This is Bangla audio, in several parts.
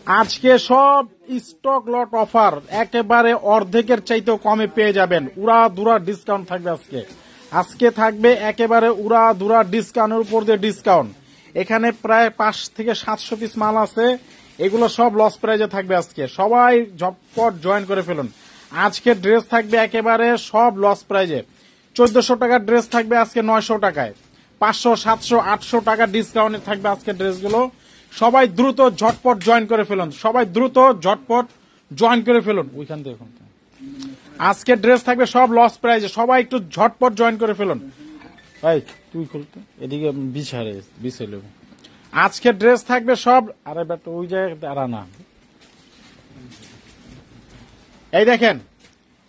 আজকে সব স্টক লট অফার একেবারে অর্ধেকের চাইতেও কমে পেয়ে যাবেন। উড়া দুরা ডিসকাউন্ট থাকবে আজকে। আজকে থাকবে একেবারে উড়া দুরা ডিসকাউন্টের উপর দিয়ে ডিসকাউন্ট। এখানে প্রায় 5 থেকে 700 পিস মাল আছে, এগুলো সব লস প্রাইজে থাকবে আজকে। সবাই ঝটপট জয়েন করে ফেলুন। আজকে ড্রেস থাকবে একেবারে সব লস প্রাইজে। 1400 টাকার ড্রেস থাকবে আজকে 900 টাকায়। 500, 700, 800 টাকা ডিসকাউন্টে থাকবে আজকে ড্রেসগুলো। সবাই দ্রুত ঝটপট জয়েন করে ফেলুন। সবাই দ্রুত ঝটপট জয়েন করে ফেলুন। ওইখান থেকে আজকে ড্রেস থাকবে সব লস প্রাইজে। সবাই একটু ঝটপট জয়েন করে ফেলুন। ভাই তুই খুলতে এদিকে বিছাইল। আজকে ড্রেস থাকবে সব। আরে বেটা ওই জায়গায় দাঁড়া না। এই দেখেন,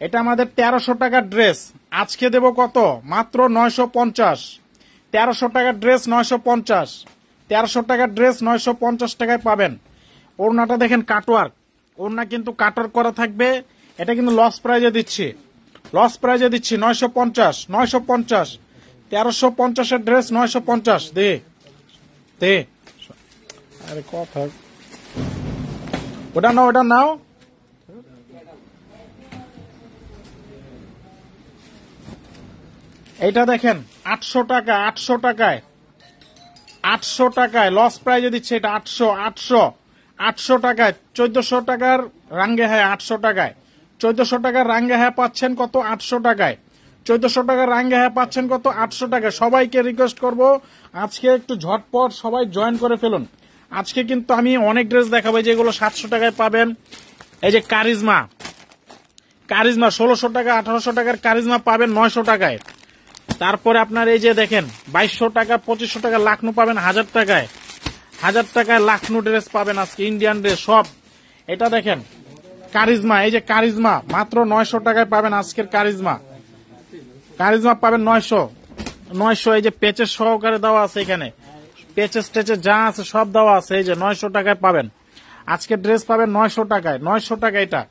এটা আমাদের 1300 টাকার ড্রেস। আজকে দেব কত? মাত্র 950। 1300 টাকার ড্রেস 950। 1300 টাকার ড্রেস 950 টাকায় পাবেন। ওড়নাটা দেখেন কাটওয়ার্ক, ওড়না কিন্তু কাটওয়ার্ক করা থাকবে। এটা কিন্তু লস প্রাইজে দিচ্ছি, লস প্রাইজে দিচ্ছি 950। 950 1350 এর ড্রেস 950। দে দে, আরে কথা ওটা নাও, ওটা নাও। এইটা দেখেন 800 টাকা, 800 টাকায়, 800 টাকায় লস প্রাইজে দিচ্ছে এটা। 800, 800, 800 টাকায়। 1400 টাকার রাঙ্গে হ্যাঁ 800 টাকায়। 1400 টাকার রাঙ্গে হ্যাঁ পাচ্ছেন কত? 800 টাকায়। 1400 টাকার রাঙ্গে হ্যাঁ পাচ্ছেন কত? 800 টাকায়। সবাইকে রিকোয়েস্ট করব আজকে একটু ঝটপট সবাই জয়েন করে ফেলুন। আজকে কিন্তু আমি অনেক ড্রেস দেখাবো যেগুলো 700 টাকায় পাবেন। এই যে কারিজমা, কারিজমা 1600 টাকা, 1800 টাকার কারিজমা পাবেন 900 টাকায়। তারপরে আপনার এই যে দেখেন 2200 টাকা, 2500 টাকা লাখনু পাবেন 1000 টাকায়। 1000 টাকায় লাখনু ড্রেস পাবেন আজকে, ইন্ডিয়ান ড্রেস সব। এটা দেখেন কারিজমা, এই যে কারিজমা মাত্র 900 টাকায় পাবেন আজকের কারিজমা। কারিজমা পাবেন 900। এই যে পেচেস সহকারে দেওয়া আছে, এখানে পেচেস টেচেস যা আছে সব দেওয়া আছে। এই যে 900 টাকায় পাবেন আজকে ড্রেস পাবেন 900 টাকায়। 900 টাকা এটা।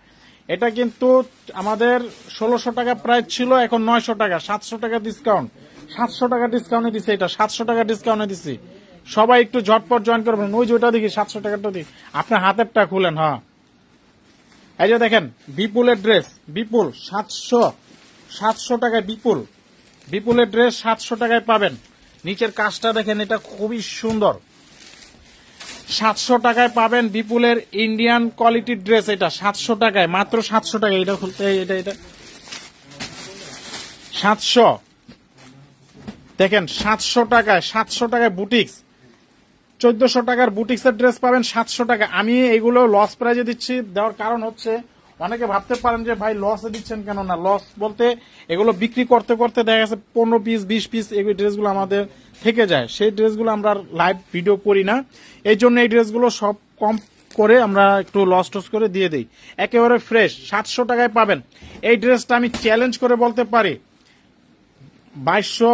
এটা কিন্তু আমাদের 1600 টাকা প্রাইস ছিল, এখন 900 টাকা। 700 টাকা ডিসকাউন্ট, 700 টাকা ডিসকাউন্টে দিছে এটা। 700 টাকা ডিসকাউন্টে দিছি। সবাই একটু ঝটপট জয়েন করবেন। ওই যে ওটা দেখি 700 টাকাটা দিই, আপনার হাতেরটা খুলেন। হ্যাঁ এই যে দেখেন বিপুলের ড্রেস, বিপুল 700 টাকায়। বিপুল, বিপুলের ড্রেস 700 টাকায় পাবেন। নিচের কাজটা দেখেন, এটা খুবই সুন্দর। 700 টাকায় পাবেন বিপুলের ইন্ডিয়ান কোয়ালিটির ড্রেস। এটা 700 টাকায়, মাত্র 700 টাকায়। এটা খুলতে এটা এটা 700 দেখেন 700 টাকায়। 700 টাকায় বুটিক্স, 1400 টাকার বুটিক্সের ড্রেস পাবেন 700 টাকা। আমি এগুলো লস প্রাইজে দিচ্ছি, দেওয়ার কারণ হচ্ছে অনেকে ভাবতে পারেন যে ভাই লসে দিচ্ছেন কেন। না, লস বলতে এগুলো বিক্রি করতে করতে দেখা গেছে 15 পিস 20 পিস এই ড্রেসগুলো আমাদের থেকে যায়। সেই ড্রেসগুলো আমরা লাইভ ভিডিও করি না, এই জন্য এই ড্রেসগুলো সব কম করে আমরা একটু লস টস করে দিয়ে দিই। একেবারে ফ্রেশ 700 টাকায় পাবেন এই ড্রেসটা। আমি চ্যালেঞ্জ করে বলতে পারি 2200,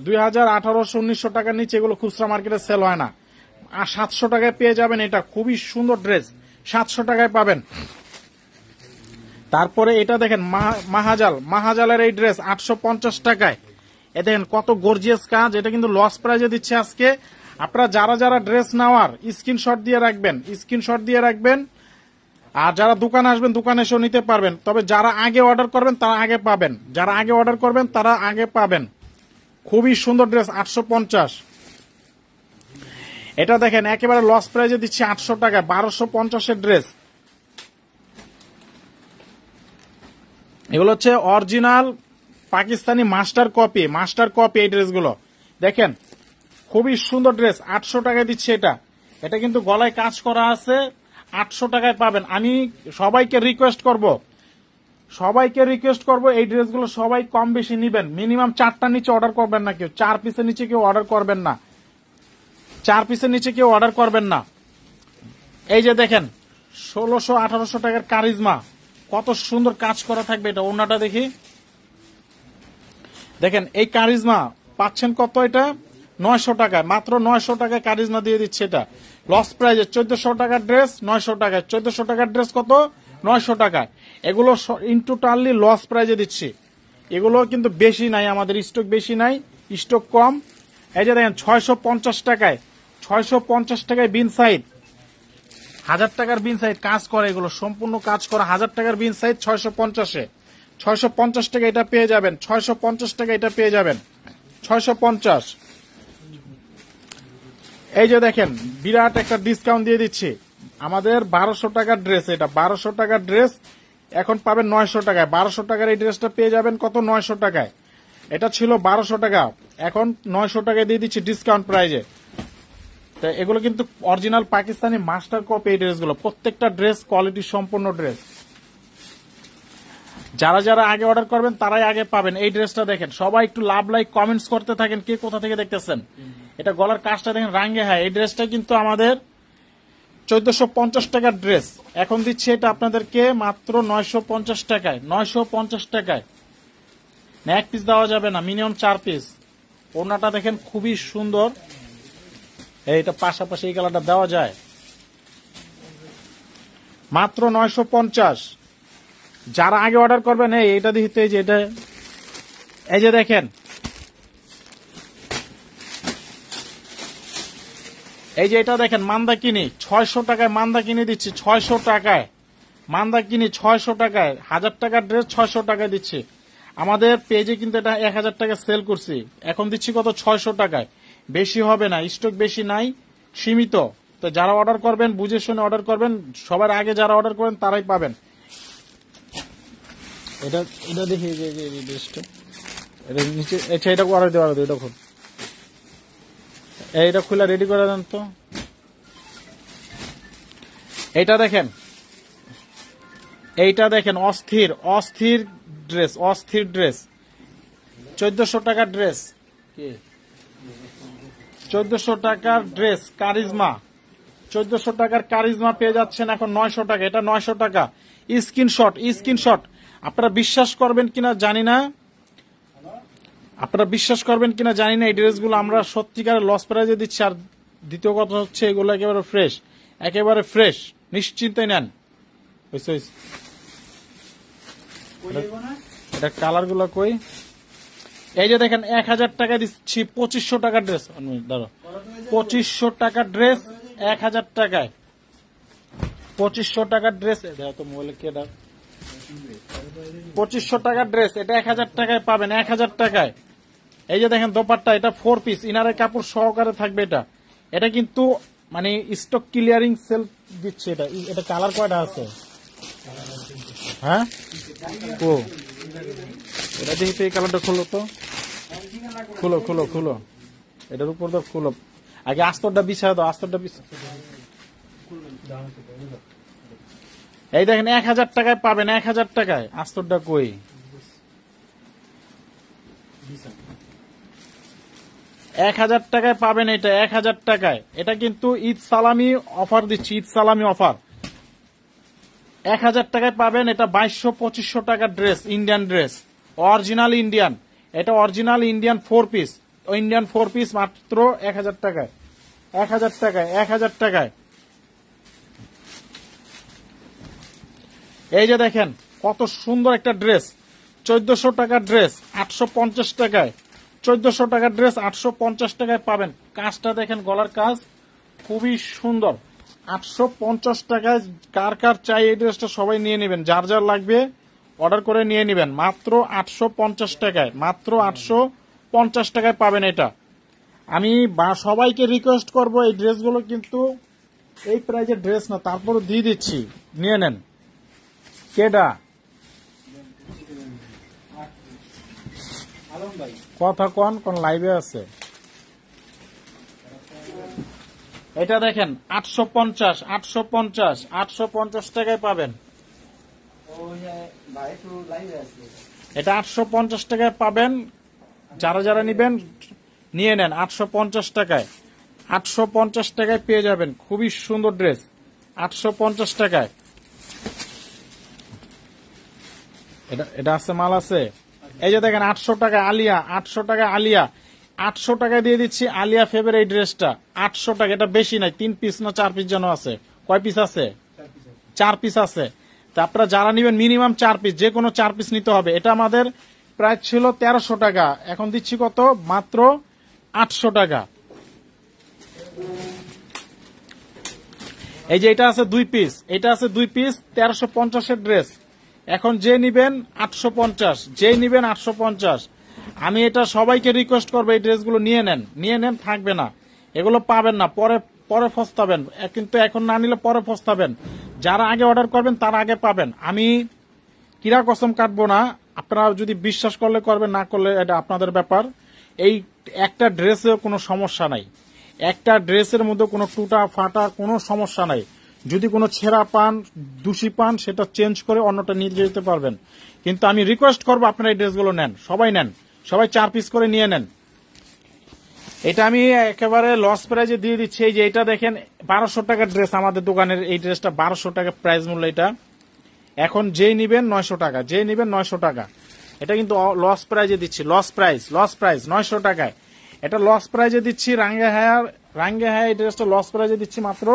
2000, 1800, 1900 টাকার নিচে এগুলো খুচরা মার্কেটে সেল হয় না। আর 700 টাকায় পেয়ে যাবেন এটা। খুবই সুন্দর ড্রেস, 700 টাকায় পাবেন। তারপরে এটা দেখেন মাহাজাল, মাহাজালের এই ড্রেস 850 টাকায়। এ দেখেন কত গর্জিয়াস কাজ। এটা কিন্তু লস প্রাইজে দিচ্ছে আজকে। আপনারা যারা যারা ড্রেস নেওয়ার স্ক্রিনশট দিয়ে রাখবেন, স্ক্রিনশট দিয়ে রাখবেন। আর যারা দোকানে আসবেন দোকানে এসেও নিতে পারবেন, তবে যারা আগে অর্ডার করবেন তারা আগে পাবেন। যারা আগে অর্ডার করবেন তারা আগে পাবেন। খুবই সুন্দর ড্রেস 850। এটা দেখেন একেবারে লস প্রাইজে দিচ্ছি 800 টাকা, 1250 এর ড্রেস। এগুলো হচ্ছে original Pakistani master copy, master copy এই ড্রেসগুলো। দেখেন খুবই সুন্দর ড্রেস, 800 টাকায় দিচ্ছে এটা। এটা কিন্তু গলায় কাজ করা আছে, 800 টাকায় পাবেন। আমি সবাইকে রিকোয়েস্ট করব এই ড্রেসগুলো সবাই কম বেশি নিবেন। মিনিমাম 4টার নিচে অর্ডার করবেন না কেউ, 4 পিসের নিচে কেউ অর্ডার করবেন না, 4 পিসের নিচে কেউ অর্ডার করবেন না। এই যে দেখেন 1600, 1800 টাকার কারিজমা, কত সুন্দর কাজ করা থাকবে। এটা ওড়নাটা দেখি, দেখেন এই কারিজমা পাচ্ছেন কত? এটা 900 টাকায়, মাত্র 900 টাকায় কারিজমা দিয়ে দিচ্ছে এটা লস প্রাইজে। 1400 টাকার ড্রেস 900 টাকায়, 1400 টাকার ড্রেস কত? 900 টাকায়। এগুলো ইন টোটালি লস প্রাইজে দিচ্ছি। এগুলো কিন্তু বেশি নাই, আমাদের স্টক বেশি নাই, স্টক কম। এই যে দেখেন 650 টাকায়, 650 টাকায় বিন সাইড, 1000 টাকার বিন সাইজ কাজ করে, এগুলো সম্পূর্ণ কাজ করা। 1000 টাকার বিন সাইজ 650-এ, 650 টাকা এটা পেয়ে যাবেন, 650 টাকা এটা পেয়ে যাবেন, 650। এই যে দেখেন বিরাট একটা ডিসকাউন্ট দিয়ে দিচ্ছি, আমাদের 1200 টাকার ড্রেস, এটা 1200 টাকার ড্রেস এখন পাবেন 900 টাকায়। 1200 টাকার এই ড্রেসটা পেয়ে যাবেন কত, 900 টাকায়। এটা ছিল 1200 টাকা, এখন 900 টাকায় দিয়ে দিচ্ছি ডিসকাউন্ট প্রাইজে। তো এগুলো কিন্তু অরিজিনাল পাকিস্তানি মাস্টার কপি এই ড্রেসগুলো, প্রত্যেকটা ড্রেস কোয়ালিটি সম্পন্ন ড্রেস। যারা যারা আগে অর্ডার করবেন তারাই আগে পাবেন। এই ড্রেসটা দেখেন, সবাই একটু লাভ লাইক কমেন্টস করতে থাকেন, কে কোথা থেকে দেখতেছেন। এটা গলার কাজটা দেখেন রাঙ্গে হায়। এই ড্রেসটা কিন্তু আমাদের 1450 টাকার ড্রেস, এখন দিচ্ছে এটা আপনাদেরকে মাত্র 950 টাকায়। 950 টাকায় না, এক পিস দেওয়া যাবে না, মিনিমাম 4 পিস। ওড়নাটা দেখেন খুবই সুন্দর, এইটা পাশাপাশি এই কালারটা দেওয়া যায় মাত্র 950। যারা আগে অর্ডার করবেন এইটা দিতে, এই যে এটা, এই যে দেখেন, এই যে এটা দেখেন মান্দাকিনি 600 টাকায়, মান্দাকিনি দিচ্ছি 600 টাকায়, মান্দাকিনি 600 টাকায়। 1000 টাকার ড্রেস 600 টাকায় দিচ্ছি। আমাদের পেজে কিন্তু এটা 1000 টাকা সেল করছি, এখন দিচ্ছি কত, 600 টাকায়। বেশি হবে না, স্টক বেশি নাই, সীমিত। তো যারা অর্ডার করবেন বুঝে শুনে অর্ডার করবেন, সবার আগে যারা অর্ডার করেন তারাই পাবেন। এটা এটা দেখি, এই ড্রেসটা এটা নিচে, আচ্ছা এটা অর্ডার দেওয়া, এটা খুব, এইটা খুলে রেডি করে দেন তো। এইটা দেখেন, এইটা দেখেন, অস্থির অস্থির ড্রেস, অস্থির ড্রেস, 1400 টাকার ড্রেস, 1400 টাকার ড্রেস কারিজমা, 1400 টাকার কারিজমা পেয়ে যাচ্ছেন এখন 900 টাকা। এটা 900 টাকা। Screenshot, screenshot. আপনারা বিশ্বাস করবেন কিনা জানি না, আপনারা বিশ্বাস করবেন কিনা জানি না, এই ড্রেসগুলো আমরা সত্যিকারের লস প্রাইজে দিচ্ছি। আর দ্বিতীয় কথা হচ্ছে এগুলো একেবারে ফ্রেশ, একেবারে ফ্রেশ, নিশ্চিন্তে নেন। এটা কালার গুলো কই, এই যে দেখেন 1000 টাকা দিচ্ছি 2500 টাকার ড্রেস, ধরো 2500 টাকার ড্রেস 1000 টাকায়, 2500 টাকার ড্রেস। তো মোবাইলে কে 2500 টাকার ড্রেস, এটা 1000 টাকায় পাবেন, 1000 টাকায়। এই যে দেখেন দোপাট্টা, এটা 4 পিস ইনারের কাপড় সহকারে থাকবে। এটা এটা কিন্তু মানে স্টক ক্লিয়ারিং সেল দিচ্ছে। এটা এটা কালার কয়টা আছে, হ্যাঁ ও এটা যেহেতু এই কালারটা খুলো তো, খুলো খুলো খুলো, এটার উপর তো খুলো, আগে আস্তরটা বিছায় দাও, আস্তরটা বিছায়। এই দেখেন 1000 টাকায় পাবেন, 1000 টাকায়। আস্তরটা কই, 1000 টাকায় পাবেন এটা, 1000 টাকায়। এটা কিন্তু ঈদ সালামি অফার দিচ্ছি, ঈদ সালামি অফার। 1000 টাকায় পাবেন এটা 2200-2500 টাকার dress, Indian dress, original Indian. এটা original Indian 4 piece, Indian 4 piece মাত্র 1000 টাকায়, 1000 টাকায়, 1000 টাকায়। এই যে দেখেন কত সুন্দর একটা ড্রেস, 1400 টাকার ড্রেস 850 টাকায়, 1400 টাকার ড্রেস 850 টাকায় পাবেন। কাজটা দেখেন, গলার কাজ খুবই সুন্দর, 850 টাকায়। কার কার চাই এই ড্রেসটা সবাই নিয়ে নেবেন, যার যার লাগবে অর্ডার করে নিয়ে নেবেন, মাত্র 850 টাকায়, মাত্র 850 টাকায় পাবেন এটা। আমি সবাইকে রিকোয়েস্ট করব, এই ড্রেসগুলো কিন্তু এই প্রাইজের ড্রেস না, তারপরে দিয়ে দিচ্ছি, নিয়ে নেন। কেডা কথা কোন লাইভে আছে। এটা দেখেন 850, 850, 850 টাকায় পাবেন। এটা 850 টাকায় পাবেন, যারা যারা নিবেন নিয়ে নেন, 850 টাকায়, 850 টাকায় পেয়ে যাবেন। খুবই সুন্দর ড্রেস, 850 টাকায়। এটা আছে, মাল আছে। এই যে দেখেন 800 টাকা আলিয়া, 800 টাকা আলিয়া, 800 টাকায় দিয়ে দিচ্ছি আলিয়া ফেবের এই ড্রেসটা, 800 টাকা। এটা বেশি নাই, 3 পিস না 4 পিস যেন আছে, কয় পিস আছে, 4 পিস আছে। তা আপনারা যারা নিবেন মিনিমাম 4 পিস, যে কোনো 4 পিস নিতে হবে। এটা আমাদের প্রাইস ছিল 1300 টাকা, এখন দিচ্ছি কত, মাত্র 800 টাকা। এই যে এটা আছে 2 পিস, এটা আছে 2 পিস 1350 ড্রেস। এখন যে নিবেন 850, যে নিবেন 850। আমি এটা সবাইকে রিকোয়েস্ট করবো এই ড্রেসগুলো নিয়ে নেন, থাকবে না, এগুলো পাবেন না, পরে পরে পস্তাবেন, কিন্তু এখন না নিলে পরে পস্তাবেন। যারা আগে অর্ডার করবেন তারা আগে পাবেন। আমি কিরা কসম কাটবো না, আপনারা যদি বিশ্বাস করলে করবেন, না করলে এটা আপনাদের ব্যাপার। এই একটা ড্রেসেও কোনো সমস্যা নাই, একটা ড্রেসের মধ্যে কোনো টুটা ফাটা কোনো সমস্যা নাই। যদি কোনো ছেঁড়া পান, দূষি পান, সেটা চেঞ্জ করে অন্যটা নিয়ে যেতে পারবেন। কিন্তু আমি রিকোয়েস্ট করবো আপনারা এই ড্রেসগুলো নেন, সবাই 4 পিস করে নিয়ে নেন। এটা আমি একেবারে লস প্রাইজে দিয়ে দিচ্ছি। এই যে এটা দেখেন 1200 টাকার ড্রেস, আমাদের দোকানের এই ড্রেসটা 1200 টাকা প্রাইস মূল্য। এটা এখন যেই নিবেন 900 টাকা, যেই নিবেন 900 টাকা। এটা কিন্তু লস প্রাইজে দিচ্ছি, লস প্রাইস 900 টাকায়। এটা লস প্রাইজে দিচ্ছি। রাঙ্গে হায়া এই ড্রেসটা লস প্রাইজে দিচ্ছি মাত্র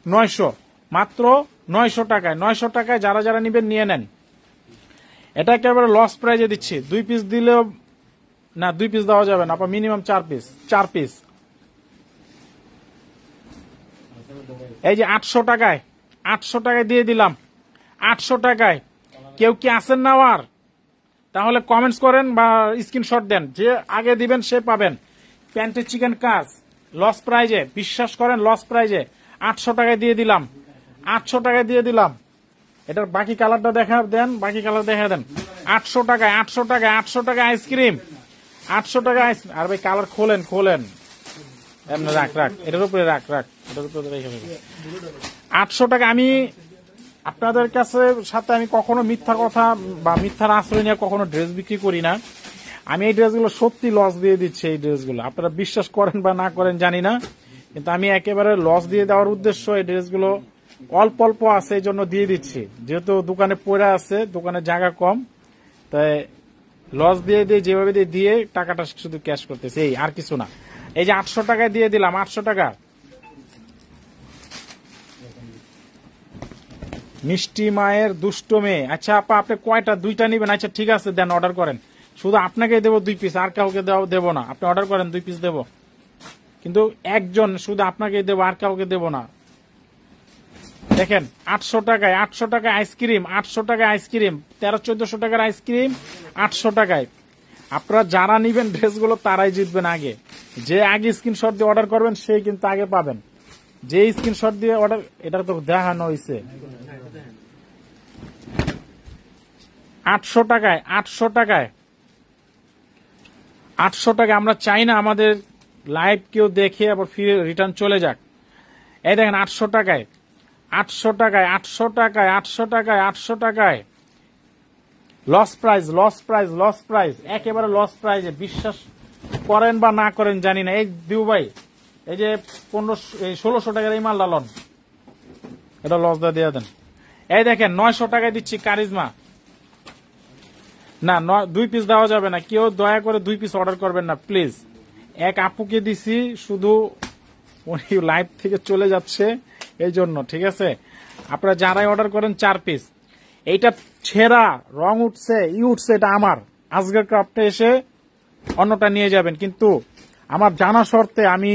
900 টাকায়। 900 টাকায় যারা নিবেন নিয়ে নেন। এটা একেবারে লস প্রাইজে দিচ্ছি। 2 পিস দিলেও না, 2 পিস দেওয়া যাবে না, আপনার মিনিমাম 4 পিস। এই যে 800 টাকায় দিয়ে দিলাম। 800 টাকায় কেউ কি আছেন না আর? তাহলে কমেন্টস করেন বা স্ক্রিনশট দেন, যে আগে দিবেন সে পাবেন। প্যান্টের চিকেন কাজ লস প্রাইজে, বিশ্বাস করেন লস প্রাইজে 800 টাকায় দিয়ে দিলাম। 800 টাকায় দিয়ে দিলাম। এটার বাকি কালারটা দেখা দেন, বাকি কালার দেখা দেন। 800 টাকায় 800 টাকা আইসক্রিম, 800 টাকা আর ভাই কালার খোলেন এমনি রাখ এটার উপরে রাখ এটার উপরে রেখে 800 টাকা। আমি আপনাদের কাছে সাথে আমি কখনো মিথ্যা কথা বা মিথ্যার আশ্রয় নিয়ে কখনো ড্রেস বিক্রি করি না। আমি এই ড্রেসগুলো সত্যি লস দিয়ে দিচ্ছি। এই ড্রেসগুলো আপনারা বিশ্বাস করেন বা না করেন জানি না, কিন্তু আমি একেবারে লস দিয়ে দেওয়ার উদ্দেশ্য। এই ড্রেসগুলো অল্প আছে, এই জন্য দিয়ে দিচ্ছি। যেহেতু দোকানে পড়ে আছে, দোকানে জায়গা কম, তাই লস দিয়ে যেভাবে দিয়ে টাকাটা শুধু ক্যাশ করতেছে, এই আর কিছু না। এই যে 800 টাকায় দিয়ে দিলাম। 800 টাকা মিষ্টি মায়ের দুষ্ট মেয়ে। আচ্ছা আপা, আপনি কয়টা? 2টা নিবেন? আচ্ছা ঠিক আছে, দেন, অর্ডার করেন। শুধু আপনাকে দেবো 2 পিস, আর কাউকে দেবো না। আপনি অর্ডার করেন, 2 পিস দেবো, কিন্তু একজন শুধু আপনাকে দেবো, আর কাউকে দেবো না। দেখেন 800 টাকায় আইসক্রিম, 800 টাকায় আইসক্রিম, 1300-1400 টাকার আইসক্রিম 800 টাকায়। আপনারা যারা নিবেন ড্রেসগুলো তারাই জিতবেন আগে। যে আগে স্ক্রিনশট দিয়ে অর্ডার করবেন সেই কিন্তু আগে পাবেন। যে স্ক্রিনশট দিয়ে অর্ডার, এটা তো দেখানো হয়েছে। 800 টাকায় 800 টাকায়। আমরা চাই না আমাদের লাইভ কেউ দেখে আবার ফিরে রিটার্ন চলে যাক। এই দেখেন 800 টাকায় লস প্রাইস, একেবারে লস প্রাইজে। বিশ্বাস করেন বা না করেন জানি না। এই দিউ ভাই, এই যে 1600 টাকার এই মালটা লন, এটা লস দিয়ে দেন। এই দেখেন 900 টাকায় দিচ্ছি কারিজমা। না, 2 পিস দেওয়া যাবে না। কেউ দয়া করে 2 পিস অর্ডার করবেন না প্লিজ। এক আপুকে দিছি, শুধু উনি লাইভ থেকে চলে যাচ্ছে এই জন্য, ঠিক আছে? আপনারা যারাই অর্ডার করেন 4 পিস। এইটা ছেঁড়া রং উঠছে, এটা আমার। আজকের ক্রাফটে এসে অন্যটা নিয়ে যাবেন, কিন্তু আমার জানা শর্তে, আমি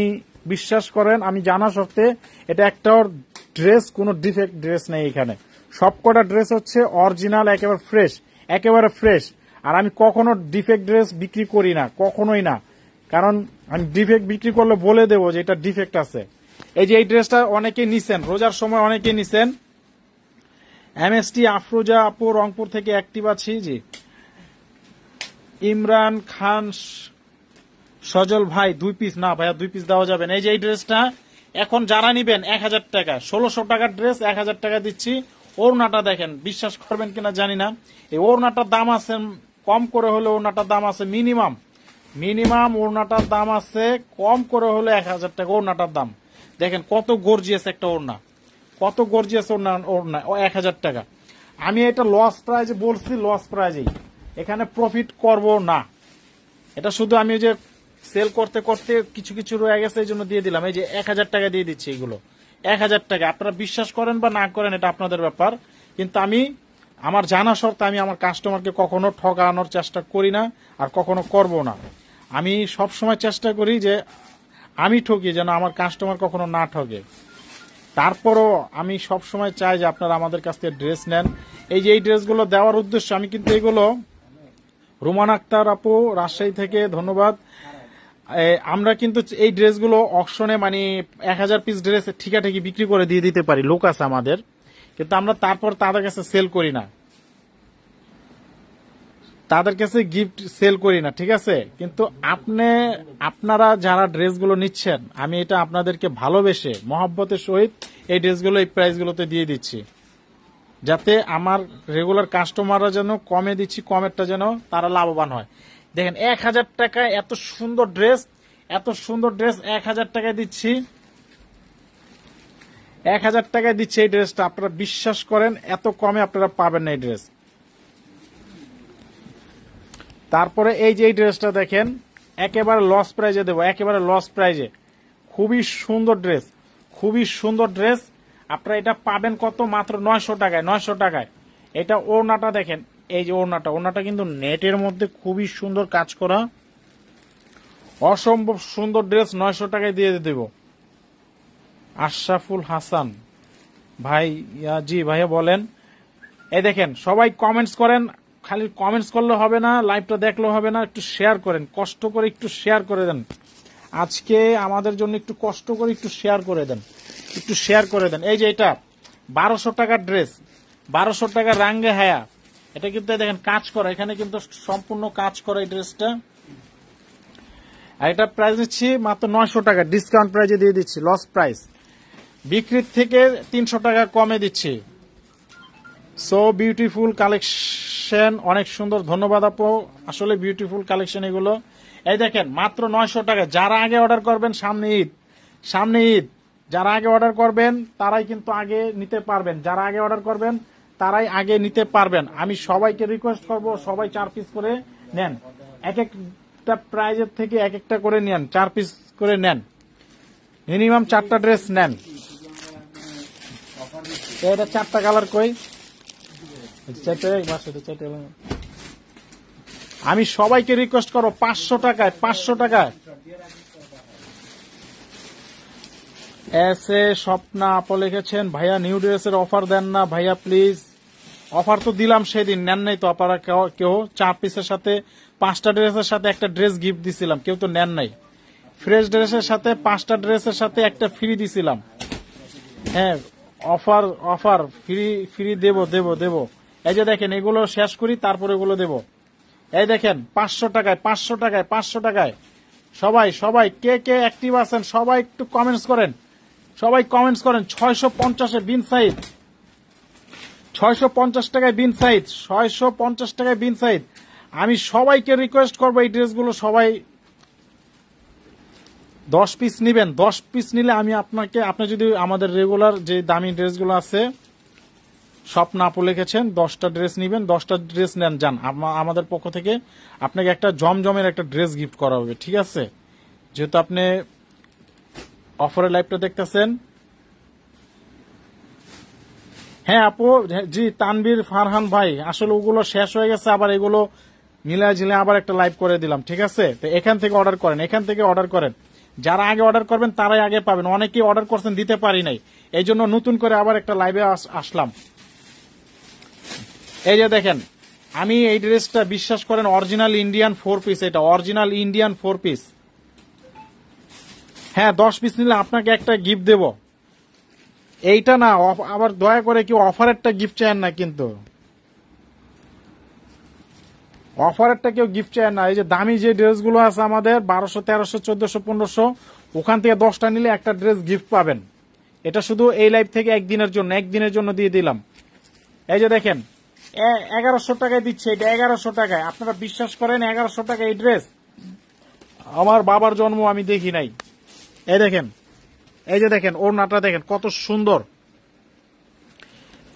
বিশ্বাস করেন, আমি জানা শর্তে এটা একটাও ড্রেস, কোনো ডিফেক্ট ড্রেস নেই এখানে। সবকটা ড্রেস হচ্ছে অরিজিনাল, একেবারে ফ্রেশ। আর আমি কখনো ডিফেক্ট ড্রেস বিক্রি করি না, কখনোই না। কারণ আমি ডিফেক্ট বিক্রি করলে বলে দেবো যে এটা ডিফেক্ট আছে। এই যে এই ড্রেসটা অনেকেই নিছেন, রোজার সময় অনেকেই নিছেন। MST আফরোজা আপু রংপুর থেকে অ্যাক্টিভ আছি। জি, ইমরান খান সজল ভাই 2 পিস। না ভাইয়া, 2 পিস দেওয়া যাবে না। এই যে এই ড্রেসটা এখন যারা নিবেন 1000 টাকা, 1600 টাকার ড্রেস 1000 টাকা দিচ্ছি। ওড়নাটা দেখেন, বিশ্বাস করবেন কিনা জানি না, এই ওড়নাটার দাম আছে কম করে হলে, ওড়নাটার দাম আছে মিনিমাম ওড়নাটার দাম আছে কম করে হলে 1000 টাকা ওড়নাটার দাম। দেখেন কত গর্জিয়াস একটা ওড়না, কত গর্জিয়াস ওড়না 1000 টাকা। আমি এটা লস প্রাইজে বলছি, লস প্রাইজেই, এখানে প্রফিট করব না। এটা শুধু আমি যে সেল করতে করতে কিছু রয়ে গেছে, এই জন্য দিয়ে দিলাম। এই যে 1000 টাকা দিয়ে দিচ্ছি, এগুলো 1000 টাকা। আপনারা বিশ্বাস করেন বা না করেন এটা আপনাদের ব্যাপার, কিন্তু আমি আমার জানা শর্তে আমি আমার কাস্টমারকে কখনো ঠকানোর চেষ্টা করি না, আর কখনো করব না। আমি সব সময় চেষ্টা করি যে আমি ঠকি যেন আমার কাস্টমার কখনো না ঠকে। তারপরও আমি সব সময় চাই যে আপনারা আমাদের কাছ থেকে ড্রেস নেন। এই যে এই ড্রেসগুলো দেওয়ার উদ্দেশ্য, আমি কিন্তু এগুলো রুমান আক্তার আপু রাজশাহী থেকে, ধন্যবাদ। আমরা কিন্তু এই ড্রেসগুলো অকশনে মানে 1000 পিস ড্রেস ঠিকাঠিকি বিক্রি করে দিয়ে দিতে পারি, লোক আছে আমাদের, কিন্তু আমরা তারপর তাদের কাছে সেল করি না, তাদের কাছে গিফট সেল করি না, ঠিক আছে। কিন্তু আপনারা যারা ড্রেসগুলো নিচ্ছেন, আমি এটা আপনাদেরকে ভালোবেসে মহব্বতের সহিত এই ড্রেসগুলো এই প্রাইসগুলোতে দিয়ে দিচ্ছি, যাতে আমার রেগুলার কাস্টমাররা যেন কমে দিচ্ছি, কমেরটা যেন তারা লাভবান হয়। দেখেন 1000 টাকায় এত সুন্দর ড্রেস, এত সুন্দর ড্রেস 1000 টাকায় দিচ্ছি, 1000 টাকায় দিচ্ছি এই ড্রেসটা। আপনারা বিশ্বাস করেন এত কমে আপনারা পাবেন না এই ড্রেস। তারপরে এই যে এই ড্রেসটা দেখেন, একেবারে লস প্রাইজে দেবো, একেবারে লস প্রাইজে, খুবই সুন্দর ড্রেস, খুবই সুন্দর ড্রেস। আপনারা এটা পাবেন কত? মাত্র 900 টাকায়, 900 টাকায়। এটা ওড়নাটা দেখেন, এই যে ওড়নাটা কিন্তু নেটের মধ্যে খুবই সুন্দর কাজ করা, অসম্ভব সুন্দর ড্রেস, 900 টাকায় দিয়ে দেব। আশরাফুল হাসান ভাই, জি ভাইয়া বলেন। এই দেখেন, সবাই কমেন্টস করেন, খালি কমেন্টস করলে হবে না, লাইভটা দেখলে হবে না, একটু শেয়ার করেন, কষ্ট করে একটু শেয়ার করে দেন। আজকে আমাদের জন্য একটু কষ্ট করে একটু শেয়ার করে দেন, একটু শেয়ার করে দেন। এই যে এটা 1200 টাকার ড্রেস, 1200 টাকা রাঙ্গে হায়া, এটা কিন্তু দেখেন কাজ করা, এখানে কিন্তু সম্পূর্ণ কাজ করা এই ড্রেসটা। আর এটা প্রাইস দিচ্ছি মাত্র 900 টাকা, ডিসকাউন্ট প্রাইজে দিয়ে দিচ্ছি, লস প্রাইস, বিক্রির থেকে 300 টাকা কমে দিচ্ছি। সো বিউটিফুল কালেকশন, অনেক সুন্দর, ধন্যবাদ আপু, আসলে বিউটিফুল কালেকশন এগুলো। এই দেখেন মাত্র 900 টাকা। যারা আগে অর্ডার করবেন, সামনে ঈদ, সামনে ঈদ, যারা আগে অর্ডার করবেন তারাই কিন্তু আগে নিতে পারবেন, যারা আগে অর্ডার করবেন তারাই আগে নিতে পারবেন। আমি সবাইকে রিকোয়েস্ট করব, সবাই 4 পিস করে নেন, এক একটা প্রাইজের থেকে এক একটা করে নেন, 4 পিস করে নেন, মিনিমাম 4টা ড্রেস নেন। এটা 4টা কালার কই, আমি সবাইকে রিকোয়েস্ট করো 500 টাকায়, 500 টাকায়। এস এ স্বপ্না আপু লিখেছেন, ভাইয়া নিউ ড্রেসের অফার দেন না ভাইয়া প্লিজ। অফার তো দিলাম সেদিন, নেন নাই তো আপনারা কেউ। 4 পিসের সাথে 5টা ড্রেসের সাথে একটা ড্রেস গিফট দিছিলাম, কেউ তো নেন নাই। ফ্রেশ ড্রেসের সাথে 5টা ড্রেসের সাথে একটা ফ্রি দিছিলাম। হ্যাঁ, অফার অফার, ফ্রি দেব দেব দেব। এই যে দেখেন, এগুলো শেষ করি তারপর এগুলো দেব। এই দেখেন 500 টাকায়, 500 টাকায়, 500 টাকায়। সবাই সবাই কে কে অ্যাক্টিভ আছেন সবাই একটু কমেন্টস করেন, সবাই কমেন্টস করেন। 650 বিন সাইড, 650 টাকায় বিন সাইড, 650 টাকায় বিন সাইড। আমি সবাইকে রিকোয়েস্ট করবো এই ড্রেসগুলো সবাই 10 পিস নিবেন। 10 পিস নিলে আমি আপনাকে, আপনি যদি আমাদের রেগুলার যে দামি ড্রেসগুলো আছে, স্বপ্ন আপু লিখেছেন 10টা ড্রেস নিবেন, 10টা ড্রেস নেন, যান, আমাদের পক্ষ থেকে আপনাকে একটা জমজমের একটা ড্রেস গিফট করা হবে, ঠিক আছে। যেহেতু আপনি অফারের লাইভটা দেখতেছেন। হ্যাঁ আপু, জি তানবীর ফারহান ভাই, আসলে ওগুলো শেষ হয়ে গেছে, আবার এগুলো মিলা ঝিলে আবার একটা লাইভ করে দিলাম, ঠিক আছে। তো এখান থেকে অর্ডার করেন, এখান থেকে অর্ডার করেন, যারা আগে অর্ডার করবেন তারাই আগে পাবেন। অনেকেই অর্ডার করছেন, দিতে পারি নাই, এই জন্য নতুন করে আবার একটা লাইভে আসলাম। এই যে দেখেন, আমি এই ড্রেসটা বিশ্বাস করেন অরিজিনাল ইন্ডিয়ান 4 পিস, এটা অরিজিনাল ইন্ডিয়ান 4 পিস। হ্যাঁ, 10 পিস নিলে আপনাকে একটা গিফট দেব। এইটা না, আবার দয়া করে কেউ অফারেরটা গিফট চান না, কিন্তু অফারেরটা কেউ গিফট চান না। এই যে দামি যে ড্রেসগুলো আছে আমাদের 1200, 1300, 1400, 1500, ওখান থেকে 10টা নিলে একটা ড্রেস গিফট পাবেন। এটা শুধু এই লাইভ থেকে একদিনের জন্য দিয়ে দিলাম। এই যে দেখেন 1100 টাকায় দিচ্ছে, এটা 1100 টাকায়। আপনারা বিশ্বাস করেন 1100 টাকা এই ড্রেস? আমার বাবার জন্ম আমি দেখি নাই। এই দেখেন, এই যে দেখেন ওড়নাটা দেখেন কত সুন্দর,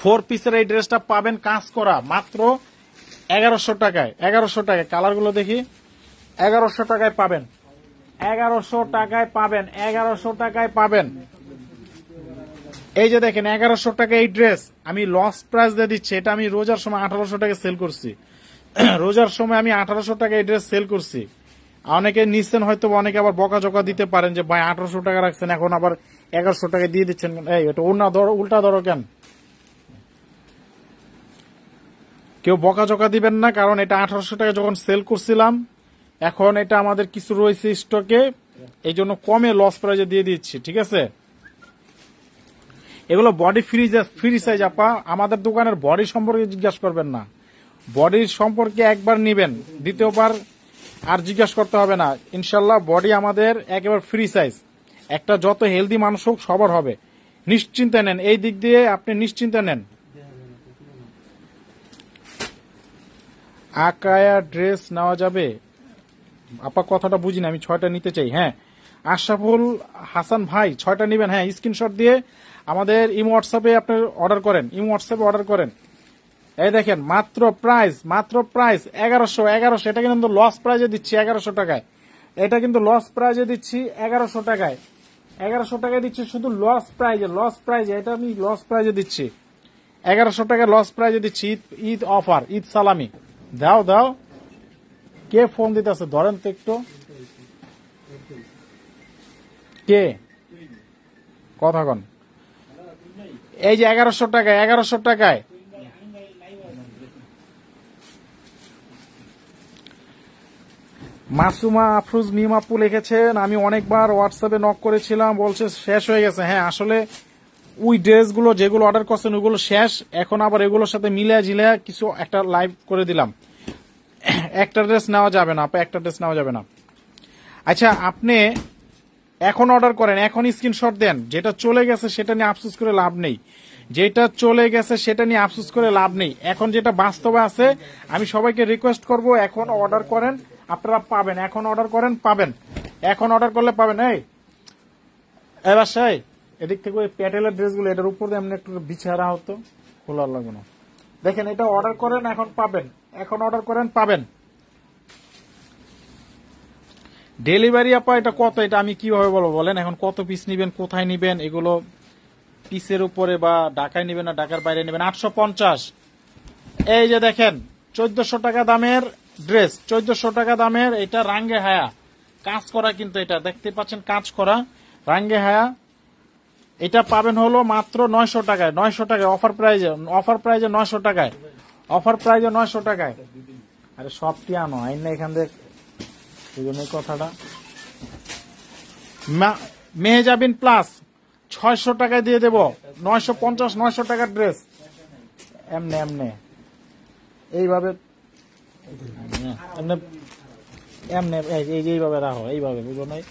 4 পিসের এই ড্রেসটা পাবেন কাজ করা মাত্র 1100 টাকায়। 1100 টাকায়, কালারগুলো দেখি, 1100 টাকায় পাবেন, 1100 টাকায় পাবেন, 1100 টাকায় পাবেন। এই যে দেখেন 1100 টাকা এই ড্রেস আমি লস প্রাইস দিয়ে দিচ্ছি। এটা আমি রোজার সময় 1800 টাকা সেল করছি, রোজার সময় আমি 1800 টাকা এই ড্রেস সেল করছি। অনেকে নিচ্ছেন হয়তো, অনেকে আবার বকাঝকা দিতে পারেন যে ভাই 1800 টাকা রাখছেন, এখন আবার 1100 টাকায় দিয়ে দিচ্ছেন। এই এটা ওনা ধরো, উল্টা ধরো কেন? কেউ বকাঝকা দিবেন না, কারণ এটা 1800 টাকা যখন সেল করছিলাম, এখন এটা আমাদের কিছু রয়েছে স্টকে, এই জন্য কমে লস প্রাইজে দিয়ে দিচ্ছি, ঠিক আছে? এগুলো বডি ফ্রি সাইজ আপা, আমাদের দোকানের বডি সম্পর্কে জিজ্ঞাসা করবেন না, বডির সম্পর্কে একবার নিবেন, দ্বিতীয়বার আর জিজ্ঞাসা করতে হবে না। ইনশাল্লাহ বডি আমাদের একেবারে ফ্রি সাইজ, একটা যত হেলদি মানুষ হোক সবার হবে, নিশ্চিন্তে নেন, এই দিক দিয়ে আপনি নিশ্চিন্তে নেন। আকায়া ড্রেস নেওয়া যাবে আপা? কথাটা বুঝিনি আমি, 6টা নিতে চাই। হ্যাঁ আশরাফুল হাসান ভাই, 6টা নিবেন? হ্যাঁ, স্ক্রিনশট দিয়ে আমাদের ইমো হোয়াটসঅ্যাপে আপনি অর্ডার করেন, ইমো হোয়াটসঅ্যাপে অর্ডার করেন। এই দেখেন মাত্র প্রাইস 1100, এটা কিন্তু লস প্রাইজে দিচ্ছি 1100 টাকায়, এটা কিন্তু লস প্রাইজে দিচ্ছি 1100 টাকায়, 1100 টাকায় দিচ্ছি শুধু লস প্রাইজে, এটা আমি লস প্রাইজে দিচ্ছি 1100 টাকায়, লস প্রাইজে দিচ্ছি। ঈদ অফার, ঈদ সালামি। দাও কে ফোন দিতেছে, ধরেন তো একটু, কে কথা কন? এই যে 1100 টাকায় মাসুমা আফরোজ মিম আপু লিখেছেন, আমি অনেকবার হোয়াটসঅ্যাপে নক করেছিলাম, বলছে শেষ হয়ে গেছে। হ্যাঁ আসলে ওই ড্রেসগুলো যেগুলো অর্ডার করছেন ওইগুলো শেষ, এখন আবার এগুলোর সাথে মিলিয়ে কিছু একটা লাইভ করে দিলাম। একটা ড্রেস নেওয়া যাবে না আপা, একটা ড্রেস নেওয়া যাবে না। আচ্ছা আপনি এখন অর্ডার করেন, এখন স্ক্রিনশট দেন, যেটা চলে গেছে সেটা নিয়ে আফসোস করে লাভ নেই, এখন যেটা বাস্তবে আছে, আমি সবাইকে রিকোয়েস্ট করব এখন অর্ডার করেন, আপনারা পাবেন, এখন অর্ডার করেন পাবেন, এখন অর্ডার করলে পাবেন। এই বাসায় এদিক থেকে ওই প্যাটেলের ড্রেসগুলো এটার উপর দিয়ে এমনি একটু বিছাড়া হতো, খোলার লাগবে না। দেখেন এটা অর্ডার করেন, এখন পাবেন, এখন অর্ডার করেন পাবেন। ডেলিভারি আপা এটা কত, এটা আমি কিভাবে বলবো বলেন? এখন কত পিস নিবেন, কোথায় নিবেন, এগুলো পিসের উপরে বা ঢাকায় নিবেন না ঢাকার বাইরে নিবেন। 850। এই যে দেখেন 1400 টাকা দামের ড্রেস, 1400 টাকা দামের, এটা রাঙ্গে হায়া কাজ করা, কিন্তু এটা দেখতে পাচ্ছেন কাজ করা রাঙ্গে হায়া, এটা পাবেন হলো মাত্র 900 টাকায়, 900 টাকায় অফার প্রাইজে 900 টাকায়, অফার প্রাইজে 900 টাকায়। আরে সবটি আনো আইন না এখান থেকে, এই জন্য কথাটা। মেহজাবিন প্লাস 600 টাকায় দিয়ে দেব, 950, 900 টাকার ড্রেস, এমনে এইভাবে এইভাবে রাখো, এইভাবে বুঝো নাই।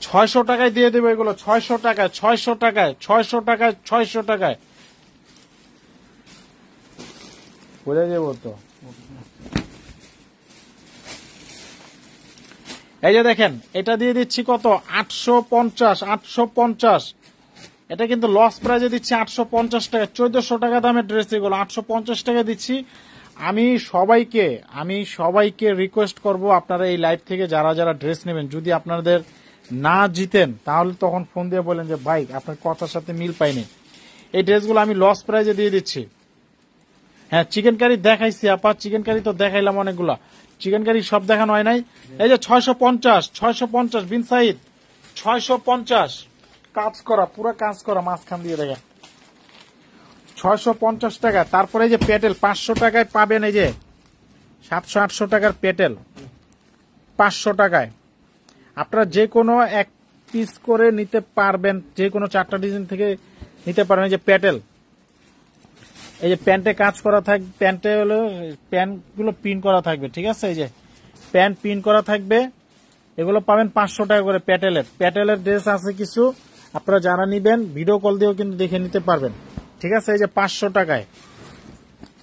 600 টাকায় দিয়ে দেবো এগুলো, 600 টাকায় বুঝে যাবো তো। এই যে দেখেন এটা দিয়ে দিচ্ছি কত, 850, এটা কিন্তু লস প্রাইজে দিচ্ছি 850 টাকা, 1400 টাকা দামের ড্রেস এগুলো 850 টাকা দিচ্ছি। আমি সবাইকে রিকোয়েস্ট করব, আপনারা এই লাইভ থেকে যারা যারা ড্রেস নেবেন, যদি আপনাদের না জিতেন তাহলে তখন ফোন দিয়ে বলেন যে ভাই আপনার কথার সাথে মিল পাইনি, এই ড্রেসগুলো আমি লস প্রাইজে দিয়ে দিচ্ছি। হ্যাঁ চিকেন কারি দেখাইছি আপা, চিকেন কারি তো দেখাইলাম অনেকগুলা, চিকেন কারি সব দেখানো হয় নাই। এই যে 650 বিন সাইদ, 650 কাজ করা, পুরো কাজ করা, মাঝখান দিয়ে দেখেন 650 টাকা। তারপরে এই যে পেটেল 500 টাকায় পাবেন, এই যে 700-800 টাকার পেটেল 500 টাকায়, আপনারা যে কোনো এক পিস করে নিতে পারবেন, যে কোনো 4টা ডিজাইন থেকে নিতে পারবেন। এই যে পেটেল, এই যে প্যান্টে কাজ করা থাকবে, প্যান্টে হলো প্যান্ট গুলো পিন করা থাকবে, ঠিক আছে, এই যে প্যান্ট পিন করা থাকবে, এগুলো পাবেন 500 টাকা করে। প্যাটেলের ড্রেস আছে কিছু, আপনারা যারা নিবেন ভিডিও কল দিয়েও কিন্তু দেখে নিতে পারবেন, ঠিক আছে। এই যে 500 টাকায়,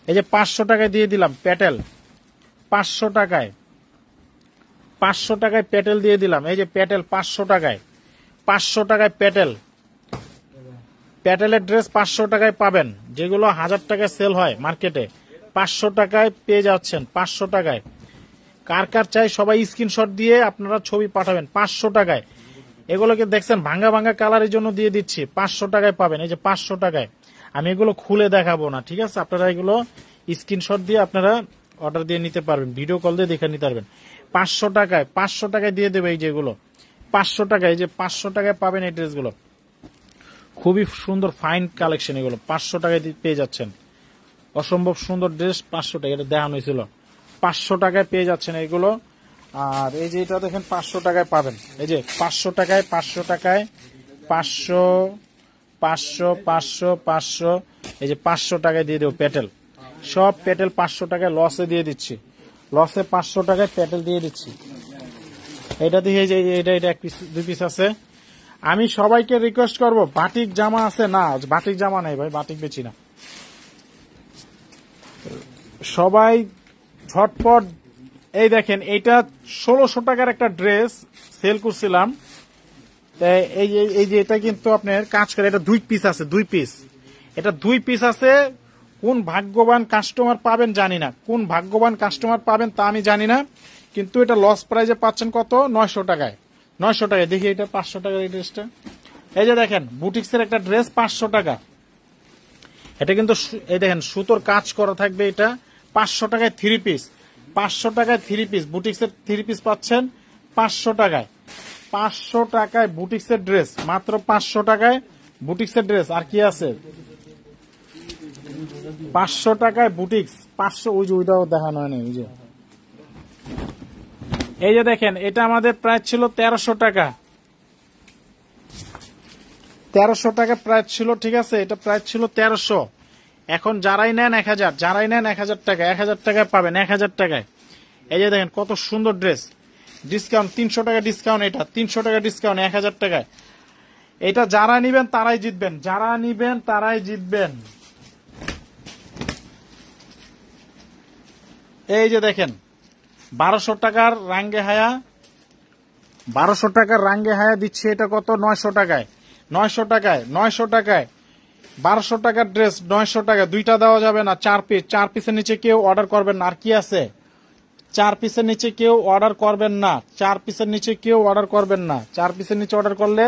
এই যে 500 টাকায় দিয়ে দিলাম প্যাটেল, 500 টাকায় প্যাটেল দিয়ে দিলাম। এই যে প্যাটেল 500 টাকায়, প্যাটেলের ড্রেস 500 টাকায় পাবেন, যেগুলো 1000 টাকায় সেল হয় মার্কেটে, 500 টাকায় পেয়ে যাচ্ছেন, 500 টাকায়। কার কার চাই সবাই স্ক্রিনশট দিয়ে আপনারা ছবি পাঠাবেন। 500 টাকায় এগুলোকে দেখছেন ভাঙ্গা কালারের জন্য দিয়ে দিচ্ছি, 500 টাকায় পাবেন। এই যে 500 টাকায়, আমি এগুলো খুলে দেখাবো না, ঠিক আছে, আপনারা এগুলো স্ক্রিনশট দিয়ে আপনারা অর্ডার দিয়ে নিতে পারবেন, ভিডিও কল দিয়ে দেখে নিতে পারবেন। 500 টাকায় দিয়ে দেবে, এই যেগুলো 500 টাকা। এই যে 500 টাকায় পাবেন এই ড্রেসগুলো, খুবই সুন্দর ফাইন কালেকশন এগুলো, 500 টাকায় পেয়ে যাচ্ছেন। অসম্ভব সুন্দর ড্রেস, 500 টাকা, এটা দেখানো হয়েছিল, 500 টাকায় পেয়ে যাচ্ছেন এগুলো। আর এই যে এটা দেখেন 500 টাকায় পাবেন, এই যে 500 টাকায়, 500 টাকায়, 500 500 500 500, এই যে 500 টাকায় দিয়ে দেবো প্যাটেল, সব প্যাটেল 500 টাকায় লসে দিয়ে দিচ্ছি, লসে 500 টাকায় প্যাটেল দিয়ে দিচ্ছি। এটা দিয়ে যে এটা এক পিস 2 পিস আছে। আমি সবাইকে রিকোয়েস্ট করব, বাটিক জামা আছে না? বাটিক জামা নেই ভাই, বাটিক বেচি না। সবাই ঝটপট, এই দেখেন এইটা 1600 টাকার একটা ড্রেস সেল করছিলাম, এই যে এটা কিন্তু আপনার কাজ করে, এটা 2 পিস আছে, 2 পিস, এটা 2 পিস আছে। কোন ভাগ্যবান কাস্টমার পাবেন জানি না, কোন ভাগ্যবান কাস্টমার পাবেন তা আমি জানি না, কিন্তু এটা লস প্রাইজে পাচ্ছেন কত? 900 টাকায়। 900 টাকায়। দেখি এটা 500 টাকার এই ড্রেসটা, এই যে দেখেন বুটিক্সের একটা ড্রেস 500 টাকা। এটা কিন্তু এই দেখেন সুতোর কাজ করা থাকবে, এটা 500 টাকায় 3 পিস, 500 টাকায় 3 পিস, বুটিক্সের 3 পিস পাচ্ছেন 500 টাকায়। 500 টাকায় বুটিক্সের ড্রেস, মাত্র 500 টাকায় বুটিক্সের ড্রেস। আর কি আছে? 500 টাকায় বুটিক্স, 500, ওই যে ওইটাও দেখানো হয়নি, ওই যে এই যে দেখেন, এটা আমাদের প্রাইস ছিল 1300 টাকা, 1300 টাকা প্রাইস ছিল, ঠিক আছে, এটা প্রাইস ছিল 1300। এখন যারাই নেন 1000, যারাই নেন 1000 টাকা, 1000 টাকায় পাবেন, 1000 টাকায়। এই যে দেখেন কত সুন্দর ড্রেস, ডিসকাউন্ট 300 টাকা ডিসকাউন্ট, এটা 300 টাকা ডিসকাউন্ট, 1000 টাকায়। এটা যারা নিবেন তারাই জিতবেন, যারা নিবেন তারাই জিতবেন। এই যে দেখেন 1200 টাকার রাঙ্গে হায়া, 1200 টাকার রাঙ্গে হায়া দিচ্ছে, এটা কত? 900 টাকায়, 900 টাকায়, 900 টাকায় 1200 টাকার ড্রেস 900 টাকা। দুইটা দেওয়া যাবে না, 4 পিস, 4 পিসের নিচে কেউ অর্ডার করবেন না। আর কি আছে? 4 পিসের নিচে কেউ অর্ডার করবেন না, 4 পিসের নিচে কেউ অর্ডার করবেন না, 4 পিসের নিচে অর্ডার করলে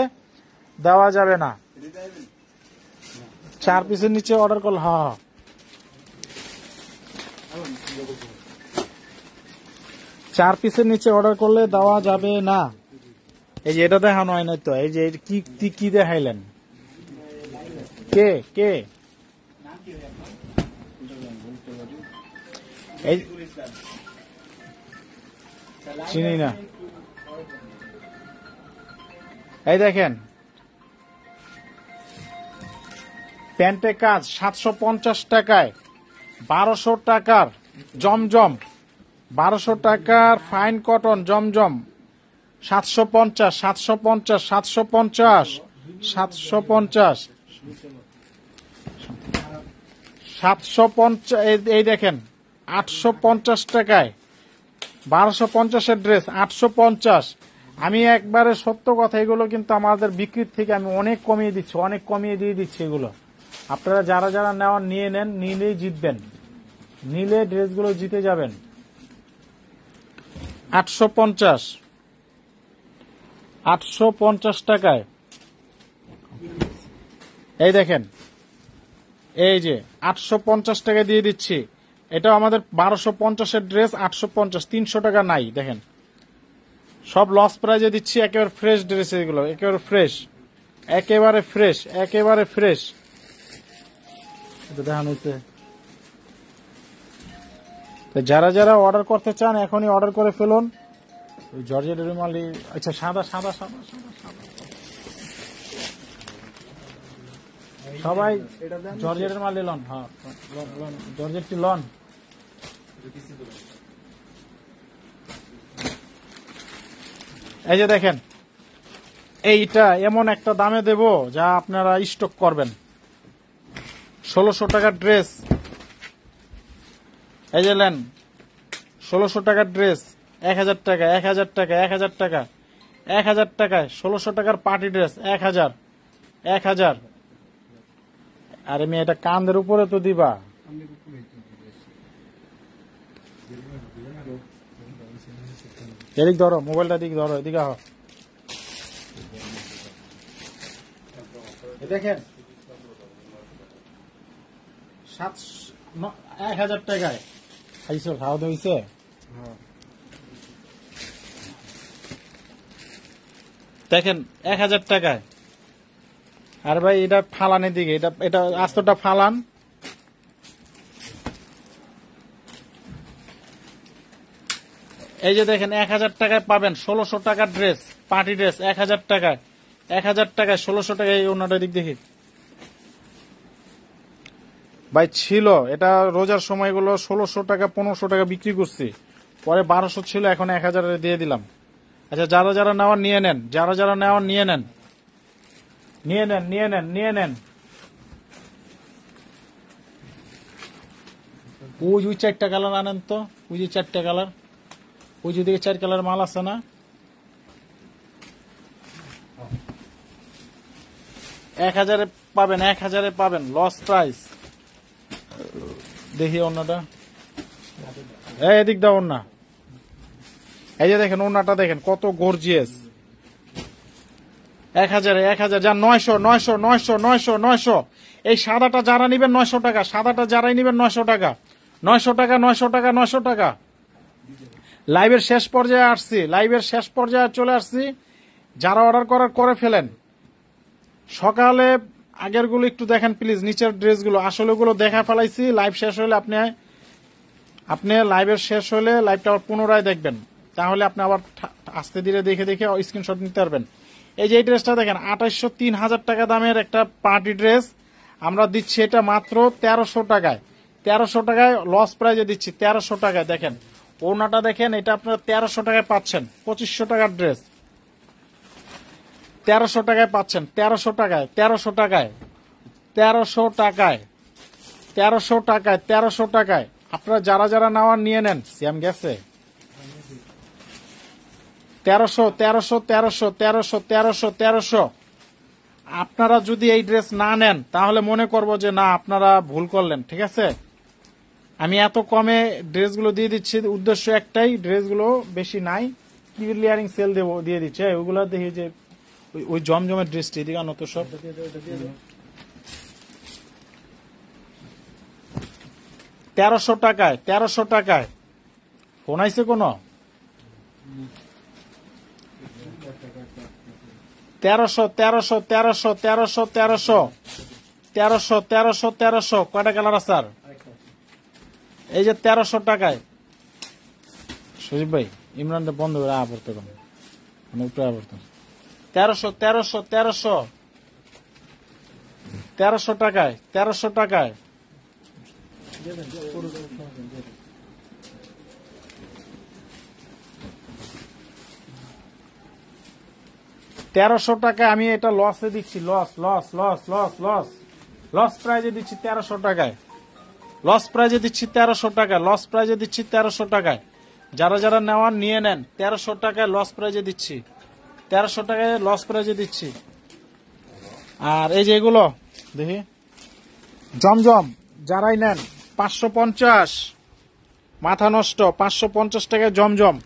দেওয়া যাবে না, 4 পিসের নিচে অর্ডার করলে, হ্যাঁ 4 পিসের নিচে অর্ডার করলে দেওয়া যাবে না। এই যে এটা দেখানো হয় না তো, এই যে কি কি দেখাইলেন? কে কে এই চিনি না। এই দেখেন প্যান্টে কাজ 750 টাকায়, 1200 টাকার জমজম, 1200 টাকার ফাইন কটন জমজম, 750 750 750 750 750। এই দেখেন 850 টাকায়, 1250-এর ড্রেস 850। আমি একবারে সত্য কথা, এগুলো কিন্তু আমাদের বিক্রির থেকে আমি অনেক কমিয়ে দিচ্ছি, অনেক কমিয়ে দিয়ে দিচ্ছি এগুলো। আপনারা যারা যারা নেওয়ার নিয়ে নেন, নিলেই জিতবেন, নিলে ড্রেসগুলো জিতে যাবেন। 850 850 টাকায়। এই দেখেন, এই যে 850 টাকা দিয়ে দিচ্ছি, এটা আমাদের 1250-এর ড্রেস 850, 300 টাকা নাই। দেখেন সব লস প্রাইজে দিচ্ছি, একেবারে ফ্রেশ ড্রেস এগুলো, একেবারে ফ্রেশ, একেবারে ফ্রেশ, একেবারে ফ্রেশ। এটা দেখানো হয়েছে। যারা যারা অর্ডার করতে চান এখনই অর্ডার করে ফেলুন। জর্জেট রুমালি, আচ্ছা সাদা সাদা সাদা সাদা সাদা, সবাই জর্জেটের মাল লন, হ্যাঁ জর্জেটটি লন। এই যে দেখেন, এইটা এমন একটা দামে দেব যা আপনারা স্টক করবেন। 1600 টাকার ড্রেস, এই যে নেন 1600 টাকার ড্রেস, 1000 টাকা, 1000 টাকা, 1000 টাকা, 1000 টাকায় 1600 টাকার পার্টি ড্রেস 1000, 1000। আরে মেয়ে, এটা কান্দের উপরে তো দিবা। এদিক ধরো, মোবাইলটা দিক ধরো, এদিকে আহ। দেখেন 1000 টাকায় খাইছো, খাওয়া দাওয়া হয়েছে। দেখেন 1000 টাকায়। আর ভাই এটা ফালানের দিকে, এটা আস্তটা ফালান। এই যে দেখেন 1000 টাকায় পাবেন 1600 টাকার ড্রেস, পার্টি ড্রেস 1000 টাকায়। 1000 টাকায় 1600 টাকায় এই ওনাটা দিক দেখি ভাই ছিল। এটা রোজার সময়গুলো 1600 টাকা 1500 টাকা বিক্রি করছি, পরে 1200 ছিল, এখন 1000 দিয়ে দিলাম। আচ্ছা যারা যারা নেওয়ার নিয়ে নেন, যারা যারা নেওয়ার নিয়ে নেন, নিয়ে নেন, নিয়ে নেন, নিয়ে নেন। ওই 4টা কালার আনেন তো, ওই যে 4টা কালার, ওই যে দিকে 4 কালার মাল আছে না? 1000 পাবেন, 1000 পাবেন, লস প্রাইস। দেখি অন্যটা, এদিক দাও অন্য। এই যে দেখেন ওনাটা দেখেন কত গর্জিয়াস। 1000, 1000 যা 900, 900, 900, 900, 900। এই সাদাটা যারা নিবেন 900 টাকা, সাদাটা যারাই নিবেন 900 টাকা, 900 টাকা, 900 টাকা, 900 টাকা। লাইভের শেষ পর্যায়ে আসছি, লাইভের শেষ পর্যায়ে চলে আসছি। যারা অর্ডার করার করে ফেলেন। সকালে আগের গুলো একটু দেখেন প্লিজ, নিচের ড্রেসগুলো আসলে গুলো দেখা ফেলাইছি। লাইভ শেষ হলে আপনি লাইভের শেষ হলে লাইভটা আবার পুনরায় দেখবেন, তাহলে আপনি আবার আস্তে ধীরে দেখে দেখে স্ক্রিনশট নিতে পারবেন। এই যে এই ড্রেসটা দেখেন 2800 3000 টাকা দামের একটা পার্টি ড্রেস, আমরা দিচ্ছি এটা মাত্র 1300 টাকায়। 1300 টাকায় লস প্রাইজে দিচ্ছি, 1300 টাকায়। দেখেন ওনাটা দেখেন, এটা আপনারা 1300 টাকায় পাচ্ছেন। 2500 টাকার ড্রেস 1300 টাকায় পাচ্ছেন, 1300 টাকায়, 1300 টাকায়, 1300 টাকায়, 1300 টাকায়, 1300 টাকায়। আপনারা যারা যারা নেওয়ার নিয়ে নেন। সিয়াম গেছে 1300, 1300, 1300, 1300, 1300, 1300। আপনারা যদি এই ড্রেস না নেন তাহলে মনে করব যে না আপনারা ভুল করলেন, ঠিক আছে? আমি এত কমে ড্রেসগুলো দিয়ে দিচ্ছি, উদ্দেশ্য একটাই, ড্রেসগুলো বেশি নাই, ক্লিয়ারিং সেল দিয়ে দিচ্ছে। ওইগুলো দেখি যে ওই জমজমের ড্রেসটি এদিকে আনো তো সব। 1300 টাকায়, 1300 টাকায়। ফোন আইছে কোন? 1300, 1300, 1300, 1300, 1300, 1300, 1300, 1300। কয়টা কালার আছে স্যার? এই যে 1300 টাকায়। সুজিব ভাই ইমরান বন্ধ করে পড়তে কম, মানে উপরে পড়তে। 1300, 1300, 1300, 1300 টাকায়, 1300 টাকায়। 1300 টাকায় আমি এটা লসে দিচ্ছি, loss, loss, loss, loss, loss, loss প্রাইজে দিচ্ছি 1300 টাকায়। লস প্রাইজে দিচ্ছি 1300 টাকায়, লস প্রাইজে দিচ্ছি 1300 টাকায়। যারা যারা নেওয়ার নিয়ে নেন, 1300 টাকায় লস প্রাইজে দিচ্ছি, 1300 টাকায় লস প্রাইজে দিচ্ছি। আর এই যে এগুলো দেখি জমজম, যারাই নেন 550, মাথা নষ্ট, 550 টাকায় জমজম।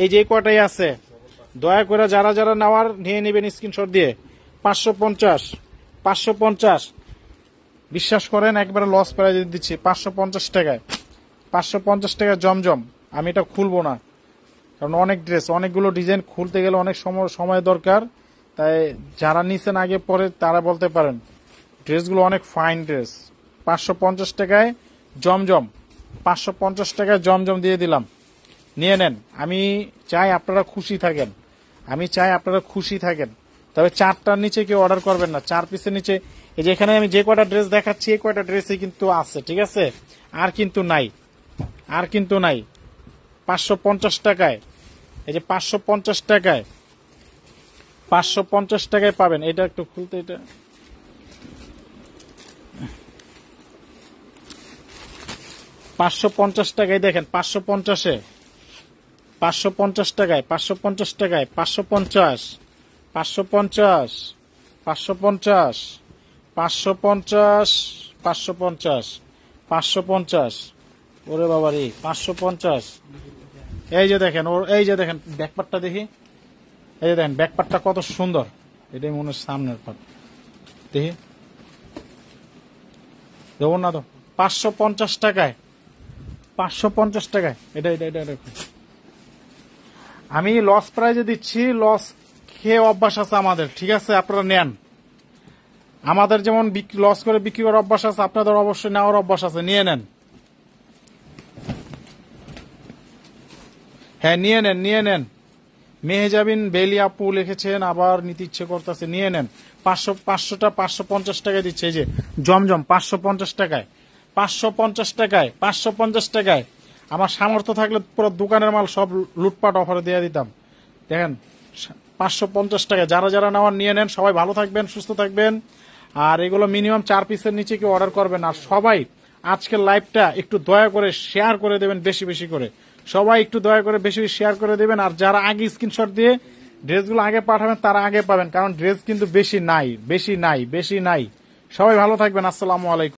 এই যে কয়টাই আছে, দয়া করে যারা যারা নেওয়ার নিয়ে নেবেন স্ক্রিনশট দিয়ে। 550, 550। বিশ্বাস করেন একবারে লস প্রাইজে দিচ্ছি 550 টাকায়। 550 টাকায় জমজম। আমি এটা খুলবো না, কারণ অনেক ড্রেস, অনেকগুলো ডিজাইন, খুলতে গেলে অনেক সময় দরকার। তাই যারা নিছেন আগে পরে তারা বলতে পারেন। ড্রেসগুলো অনেক ফাইন ড্রেস। 550 টাকায় জমজম, 550 টাকায় জমজম দিয়ে দিলাম, নিয়ে নেন। আমি চাই আপনারা খুশি থাকেন, আমি চাই আপনারা খুশি থাকেন। তবে 4টার নিচে কেউ অর্ডার করবেন না, 4 পিসের নিচে। এই যে এখানে আমি যে কয়টা ড্রেস দেখাচ্ছি এই কয়টা ড্রেসই কিন্তু আছে, ঠিক আছে? আর কিন্তু নাই, আর কিন্তু নাই। 550 টাকায়, এই যে 550 টাকায়, 550 টাকায় পাবেন। এটা একটু খুলতে, এটা 550 টাকায় দেখেন, 550-এ, 550 টাকায়, 550 টাকায়, 550, 550, 550, 550, 550, 550। ওরে বাবা রে, 550। এই যে দেখেন ওর, এই যে দেখেন ব্যাকপার্টটা দেখি, এই যে দেখেন ব্যাকপার্টটা কত সুন্দর। এটাই মনে হয় সামনের পার্ট, দেখি দেবো না তো। 550 টাকায়, 550 টাকায়। এটা এটা এটা আমি লস প্রাইজে দিচ্ছি, লস খেয়ে অভ্যাস আছে আমাদের, ঠিক আছে? আপনারা নেন। আমাদের যেমন লস করে বিক্রি করার অভ্যাস আছে, আপনাদের অবশ্যই নেওয়ার অভ্যাস আছে, নিয়ে নেন। হ্যাঁ, নিয়ে নেন, নিয়ে নেন। মেহেজাবিন বেলি আপু লিখেছেন, আবার নিতে ইচ্ছে করতেছে, নিয়ে নেন। 500টা 550 টাকায় দিচ্ছে। এই যে জমজম 550 টাকায়, 550 টাকায়, 550 টাকায়। আমার সামর্থ্য থাকলে পুরো দোকানের মাল সব লুটপাট অফারে দিয়ে দিতাম। দেখেন 550 টাকায়। যারা যারা নেওয়ার নিয়ে নেন। সবাই ভালো থাকবেন, সুস্থ থাকবেন। আর এগুলো মিনিমাম 4 পিসের নিচে কেউ অর্ডার করবেন। আর সবাই আজকের লাইভটা একটু দয়া করে শেয়ার করে দেবেন, বেশি বেশি করে। সবাই একটু দয়া করে বেশি বেশি শেয়ার করে দেবেন। আর যারা আগে স্ক্রিনশট দিয়ে ড্রেসগুলো আগে পাঠাবেন তারা আগে পাবেন, কারণ ড্রেস কিন্তু বেশি নাই, বেশি নাই, বেশি নাই। সবাই ভালো থাকবেন। আসসালামু আলাইকুম।